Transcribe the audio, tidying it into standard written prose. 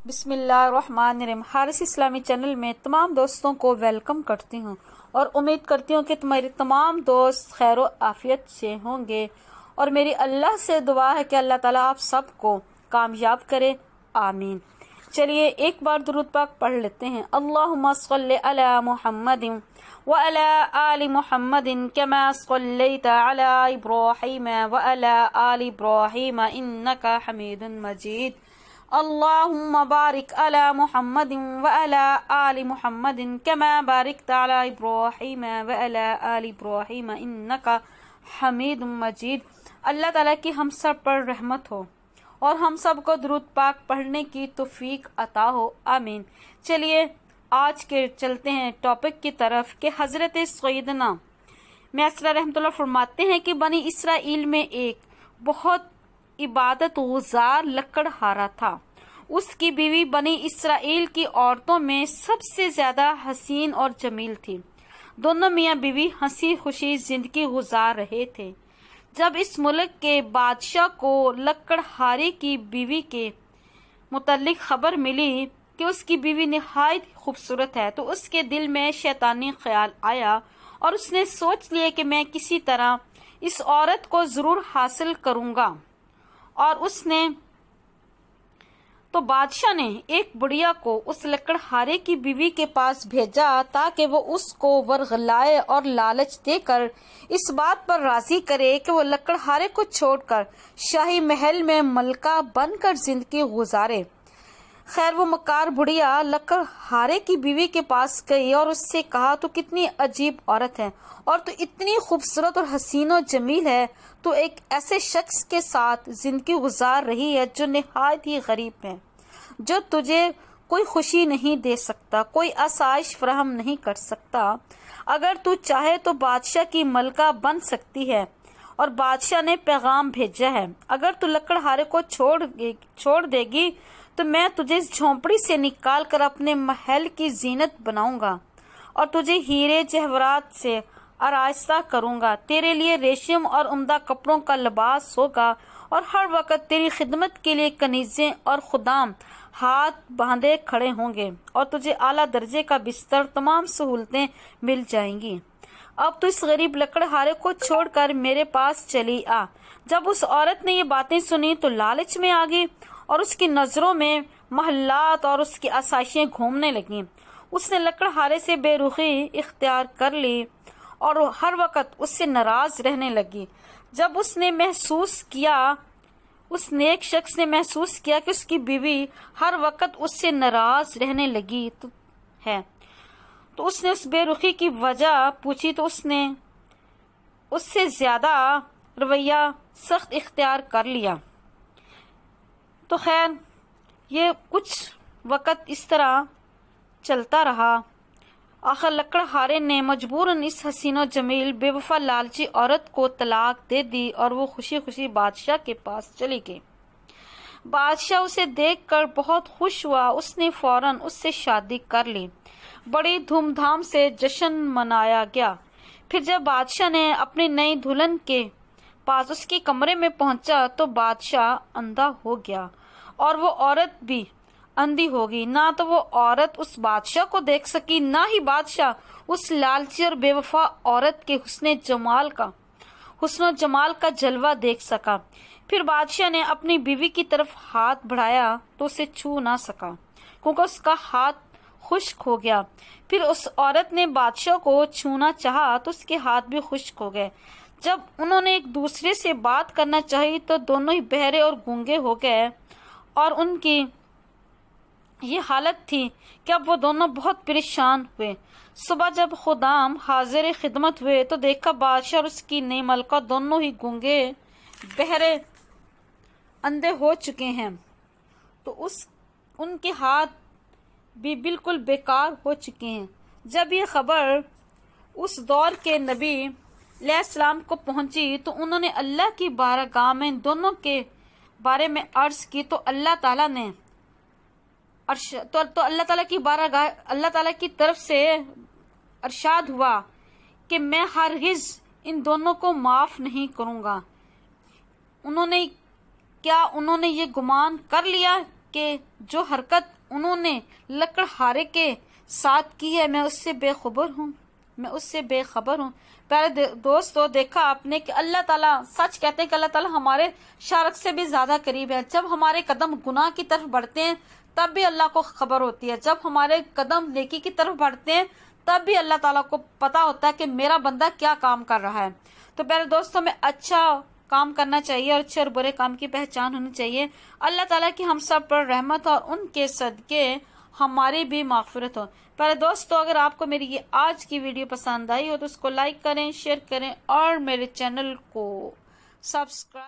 बिस्मिल्लाहिर्रहमानिर्रहीम। हारिस इस्लामी चैनल में तमाम दोस्तों को वेलकम करती हूँ और उम्मीद करती हूँ कि तुम्हारे तमाम दोस्त खैर आफियत से होंगे और मेरी अल्लाह से दुआ है कि अल्लाह ताला आप सबको कामयाब करे, आमीन। चलिए एक बार दुरूद पाक पढ़ लेते हैं। अल्लाहुम्मा सल्लि अला मुहम्मदिन व अला आलि मुहम्मदिन कमा सल्लैता अला इब्राहीम व अला आलि इब्राहीम इन्नका हमीदुन मजीद। अल्लाहुम्मा बारिक अला मुहम्मदिन व अला आलि मुहम्मदिन कमा बारिकता अला इब्राहीम व अला आलि इब्राहीम इन्नका हमीदुम मजीद। अल्लाह ताला की हम सब पर रहमत हो और हम सब को दुरूद पाक पढ़ने की तौफीक अता हो, आमीन। चलिए आज के चलते हैं टॉपिक की तरफ कि हजरत सैयदना मैसरा रहमतुल्लाह फरमाते हैं कि बनी इसराइल में एक बहुत इबादत गुजार लकड़हारा था। उसकी बीवी बनी इसराइल की औरतों में सबसे ज्यादा हसीन और जमील थी। दोनों मियाँ बीवी हंसी खुशी जिंदगी गुजार रहे थे जब इस मुल्क के बादशाह को लकड़हारे की बीवी के मुतल्लिक खबर मिली कि उसकी बीवी निहायत खूबसूरत है, तो उसके दिल में शैतानी ख्याल आया और उसने सोच लिया कि मैं किसी तरह इस औरत को जरूर हासिल करूंगा। और उसने तो बादशाह ने एक बुढ़िया को उस लकड़हारे की बीवी के पास भेजा ताकि वो उसको वरगलाए और लालच देकर इस बात पर राजी करे कि वो लकड़हारे को छोड़कर शाही महल में मलका बनकर जिंदगी गुजारे। खैर वो मकार बुढ़िया लकड़हारे की बीवी के पास गई और उससे कहा, तो कितनी अजीब औरत है और तो इतनी खूबसूरत और हसीन और जमील है, तो एक ऐसे शख्स के साथ जिंदगी गुजार रही है जो निहायत ही गरीब है, जो तुझे कोई खुशी नहीं दे सकता, कोई आसाइश फराहम नहीं कर सकता। अगर तू चाहे तो बादशाह की मलका बन सकती है। और बादशाह ने पैगाम भेजा है, अगर तू लकड़हारे को छोड़ देगी तो मैं तुझे इस झोंपड़ी से निकाल कर अपने महल की जीनत बनाऊंगा और तुझे हीरे जहवरात से आरास्ता करूंगा। तेरे लिए रेशम और उम्दा कपड़ों का लिबास होगा और हर वक्त तेरी खिदमत के लिए कनीजें और खुदाम हाथ बांधे खड़े होंगे और तुझे आला दर्जे का बिस्तर, तमाम सहूलतें मिल जाएंगी। अब तो इस गरीब लकड़हारे को छोड़कर मेरे पास चली आ। जब उस औरत ने ये बातें सुनी तो लालच में आ गई और उसकी नजरों में महल्लात और उसकी आसाइशें घूमने लगी। उसने लकड़हारे से बेरुखी इख्तियार कर ली और हर वक्त उससे नाराज रहने लगी। जब उस नेक शख्स ने महसूस किया कि उसकी बीवी हर वक्त उससे नाराज रहने लगी तो उसने उस बेरुखी की वजह पूछी, तो उसने उससे ज्यादा रवैया सख्त इख्तियार कर लिया। तो खैर ये कुछ वक्त इस तरह चलता रहा। आखिर लकड़हारे ने मजबूरन इस हसीनो जमील बेवफा लालची औरत को तलाक दे दी और वो खुशी खुशी बादशाह के पास चली गई। बादशाह उसे देखकर बहुत खुश हुआ। उसने फौरन उससे शादी कर ली। बड़ी धूमधाम से जश्न मनाया गया। फिर जब बादशाह ने अपनी नई दुल्हन के पास उसके कमरे में पहुंचा तो बादशाह अंधा हो गया और वो औरत भी अंधी हो गई। ना तो वो औरत उस बादशाह को देख सकी, ना ही बादशाह उस लालची और बेवफा औरत के हुस्न जमाल का जलवा देख सका। फिर बादशाह ने अपनी बीवी की तरफ हाथ बढ़ाया तो उसे छू ना सका क्योंकि उसका हाथ खुश्क हो गया। फिर उस औरत ने बादशाह को छूना चाहा तो उसके हाथ भी खुश्क हो गए। जब उन्होंने एक दूसरे से बात करना चाही तो दोनों ही बहरे और गूंगे हो गए और उनकी ये हालत थी कि अब वो दोनों बहुत परेशान हुए। सुबह जब खुदाम हाजिर खिदमत हुए तो देखा बादशाह और उसकी नई मलका दोनों ही गूंगे, बहरे, अंधे हो चुके हैं, तो उनके हाथ भी बिल्कुल बेकार हो चुके हैं। जब ये खबर उस दौर के नबी अलैहिस्सलाम को पहुंची तो उन्होंने अल्लाह की बारगाह में इन दोनों के बारे में अर्ज की तो अल्लाह ताला की तरफ से अरशाद हुआ कि मैं हरगिज इन दोनों को माफ नहीं करूंगा। उन्होंने ये गुमान कर लिया कि जो हरकत उन्होंने लकड़हारे के साथ की है, मैं उससे बेखबर हूँ, मैं उससे बेखबर हूँ। प्यारे दोस्तों, देखा आपने कि अल्लाह ताला सच कहते हैं कि अल्लाह ताला हमारे शारक से भी ज्यादा करीब है। जब हमारे कदम गुनाह की तरफ बढ़ते हैं तब भी अल्लाह को खबर होती है, जब हमारे कदम नेकी की तरफ बढ़ते हैं तब भी अल्लाह ताला को पता होता है कि मेरा बंदा क्या काम कर रहा है। तो प्यारे दोस्तों, हमें अच्छा काम करना चाहिए और अच्छे और बुरे काम की पहचान होनी चाहिए। अल्लाह ताला की हम सब पर रहमत और उनके सदके हमारी भी मागफिरत हो। पर दोस्तों, अगर आपको मेरी ये आज की वीडियो पसंद आई हो तो उसको लाइक करें, शेयर करें और मेरे चैनल को सब्सक्राइब